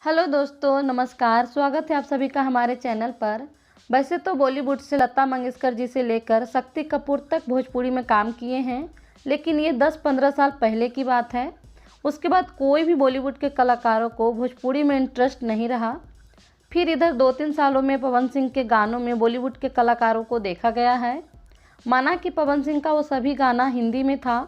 Hello दोस्तों, नमस्कार। स्वागत है आप सभी का हमारे चैनल पर। वैसे तो बॉलीवुड से लता मंगेशकर जी से लेकर शक्ति कपूर तक भोजपुरी में काम किए हैं, लेकिन ये 10-15 साल पहले की बात है। उसके बाद कोई भी बॉलीवुड के कलाकारों को भोजपुरी में इंटरेस्ट नहीं रहा। फिर इधर 2-3 सालों में पवन सिंह के गानों में बॉलीवुड के कलाकारों को देखा गया है। माना कि पवन सिंह का वो सभी गाना हिंदी में था,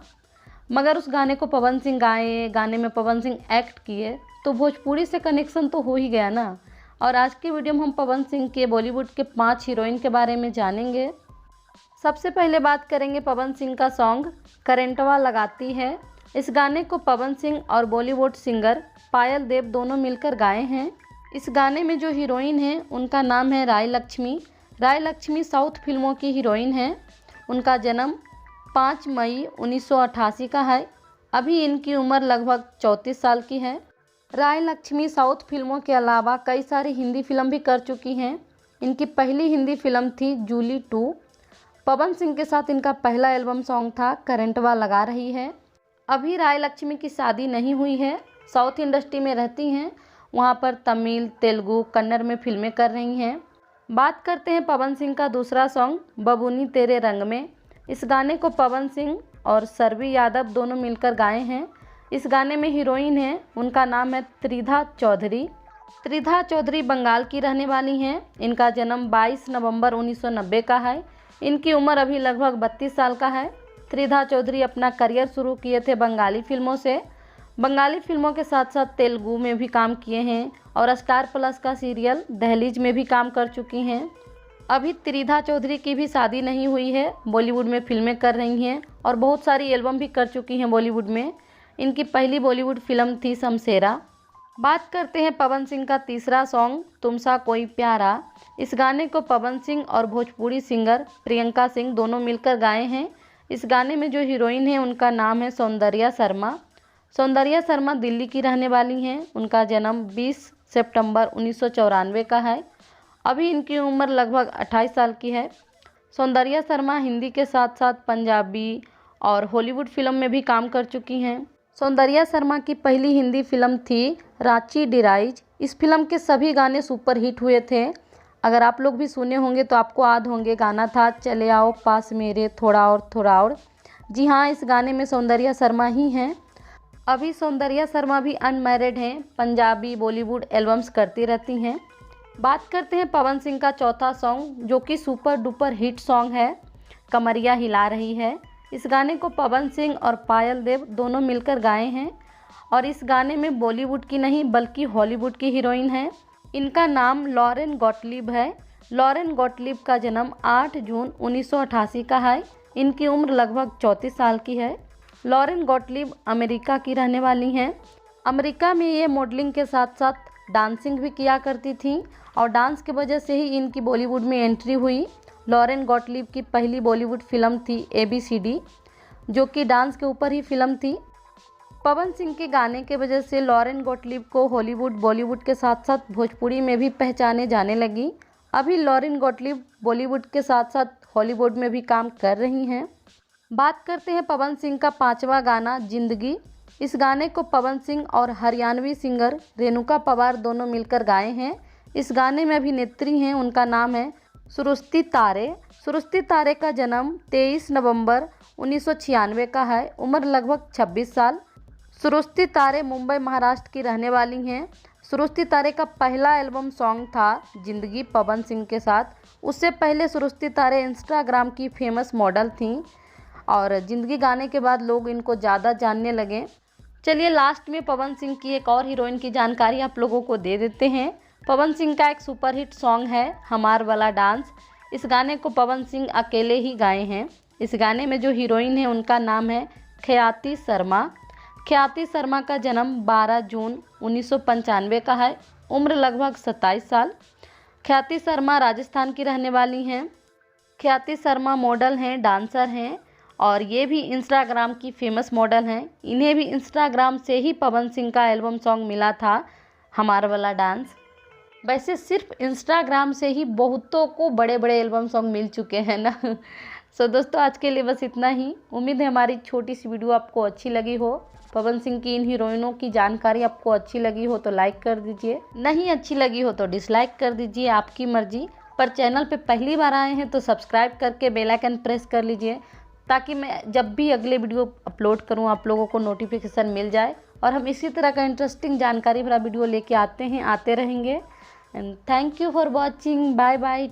मगर उस गाने को पवन सिंह गाए, गाने में पवन सिंह एक्ट किए, तो भोजपुरी से कनेक्शन तो हो ही गया ना। और आज की वीडियो में हम पवन सिंह के बॉलीवुड के 5 हीरोइन के बारे में जानेंगे। सबसे पहले बात करेंगे पवन सिंह का सॉन्ग करंटवा लगाती है। इस गाने को पवन सिंह और बॉलीवुड सिंगर पायल देव दोनों मिलकर गाए हैं। इस गाने में जो हीरोइन है उनका नाम है राय लक्ष्मी। राय लक्ष्मी साउथ फिल्मों की हीरोइन है। उनका जन्म 5 मई 1988 का है। अभी इनकी उम्र लगभग 34 साल की है। राय लक्ष्मी साउथ फिल्मों के अलावा कई सारी हिंदी फिल्म भी कर चुकी हैं। इनकी पहली हिंदी फिल्म थी जूली 2। पवन सिंह के साथ इनका पहला एल्बम सॉन्ग था करंटवा लगा रही है। अभी राय लक्ष्मी की शादी नहीं हुई है, साउथ इंडस्ट्री में रहती हैं। वहाँ पर तमिल, तेलुगु, कन्नड़ में फिल्में कर रही हैं। बात करते हैं पवन सिंह का दूसरा सॉन्ग बबूनी तेरे रंग में। इस गाने को पवन सिंह और सरवी यादव दोनों मिलकर गाए हैं। इस गाने में हीरोइन है, उनका नाम है त्रिधा चौधरी। त्रिधा चौधरी बंगाल की रहने वाली हैं। इनका जन्म 22 नवंबर 1990 का है। इनकी उम्र अभी लगभग 32 साल का है। त्रिधा चौधरी अपना करियर शुरू किए थे बंगाली फिल्मों से। बंगाली फिल्मों के साथ साथ तेलुगु में भी काम किए हैं और स्टार प्लस का सीरियल दहलीज में भी काम कर चुकी हैं। अभी त्रिधा चौधरी की भी शादी नहीं हुई है, बॉलीवुड में फिल्में कर रही हैं और बहुत सारी एल्बम भी कर चुकी हैं बॉलीवुड में। इनकी पहली बॉलीवुड फिल्म थी शमशेरा। बात करते हैं पवन सिंह का तीसरा सॉन्ग तुमसा कोई प्यारा। इस गाने को पवन सिंह और भोजपुरी सिंगर प्रियंका सिंह दोनों मिलकर गाए हैं। इस गाने में जो हीरोइन है उनका नाम है सौंदर्या शर्मा। सौंदर्या शर्मा दिल्ली की रहने वाली हैं। उनका जन्म 20 सितंबर 1994 का है। अभी इनकी उम्र लगभग 28 साल की है। सौंदर्या शर्मा हिंदी के साथ साथ पंजाबी और हॉलीवुड फिल्म में भी काम कर चुकी हैं। सौंदर्या शर्मा की पहली हिंदी फिल्म थी रांची डिराइज। इस फिल्म के सभी गाने सुपर हिट हुए थे। अगर आप लोग भी सुने होंगे तो आपको याद होंगे, गाना था चले आओ पास मेरे थोड़ा और थोड़ा और। जी हाँ, इस गाने में सौंदर्या शर्मा ही हैं। अभी सौंदर्या शर्मा भी अनमैरिड हैं, पंजाबी बॉलीवुड एल्बम्स करती रहती हैं। बात करते हैं पवन सिंह का चौथा सॉन्ग जो कि सुपर डुपर हिट सॉन्ग है कमरिया हिला रही है। इस गाने को पवन सिंह और पायल देव दोनों मिलकर गाए हैं और इस गाने में बॉलीवुड की नहीं बल्कि हॉलीवुड की हीरोइन है। इनका नाम लॉरेन गॉटलिब है। लॉरेन गॉटलिब का जन्म 8 जून 1988 का है। इनकी उम्र लगभग 34 साल की है। लॉरेन गॉटलिब अमेरिका की रहने वाली हैं। अमेरिका में ये मॉडलिंग के साथ साथ डांसिंग भी किया करती थी और डांस की वजह से ही इनकी बॉलीवुड में एंट्री हुई। लॉरेन गॉटलिब की पहली बॉलीवुड फिल्म थी ABCD, जो कि डांस के ऊपर ही फिल्म थी। पवन सिंह के गाने के वजह से लॉरेन गॉटलिब को हॉलीवुड बॉलीवुड के साथ साथ भोजपुरी में भी पहचाने जाने लगी। अभी लॉरेन गॉटलिब बॉलीवुड के साथ साथ हॉलीवुड में भी काम कर रही हैं। बात करते हैं पवन सिंह का 5वां गाना जिंदगी। इस गाने को पवन सिंह और हरियाणवी सिंगर रेणुका पवार दोनों मिलकर गाए हैं। इस गाने में अभिनेत्री हैं, उनका नाम है सुरुस्ती तारे। सुरुस्ती तारे का जन्म 23 नवंबर 1996 का है। उम्र लगभग 26 साल। सुरुस्ती तारे मुंबई महाराष्ट्र की रहने वाली हैं। सुरुस्ती तारे का पहला एल्बम सॉन्ग था जिंदगी पवन सिंह के साथ। उससे पहले सुरुस्ती तारे इंस्टाग्राम की फेमस मॉडल थीं और जिंदगी गाने के बाद लोग इनको ज़्यादा जानने लगे। चलिए लास्ट में पवन सिंह की एक और हीरोइन की जानकारी आप लोगों को दे देते हैं। पवन सिंह का एक सुपरहिट सॉन्ग है हमार वाला डांस। इस गाने को पवन सिंह अकेले ही गाए हैं। इस गाने में जो हीरोइन है उनका नाम है ख्याति शर्मा। ख्याति शर्मा का जन्म 12 जून 1995 का है। उम्र लगभग 27 साल। ख्याति शर्मा राजस्थान की रहने वाली हैं। ख्याति शर्मा मॉडल हैं, डांसर हैं और ये भी इंस्टाग्राम की फेमस मॉडल हैं। इन्हें भी इंस्टाग्राम से ही पवन सिंह का एल्बम सॉन्ग मिला था हमार वाला डांस। वैसे सिर्फ इंस्टाग्राम से ही बहुतों को बड़े बड़े एल्बम सॉन्ग मिल चुके हैं ना। सो दोस्तों आज के लिए बस इतना ही। उम्मीद है हमारी छोटी सी वीडियो आपको अच्छी लगी हो। पवन सिंह की इन हीरोइनों की जानकारी आपको अच्छी लगी हो तो लाइक कर दीजिए, नहीं अच्छी लगी हो तो डिसलाइक कर दीजिए, आपकी मर्जी। पर चैनल पे पहली बार आए हैं तो सब्सक्राइब करके बेल आइकन प्रेस कर लीजिए, ताकि मैं जब भी अगले वीडियो अपलोड करूं आप लोगों को नोटिफिकेशन मिल जाए। और हम इसी तरह का इंटरेस्टिंग जानकारी भरा वीडियो लेके आते रहेंगे। And thank you for watching. Bye bye.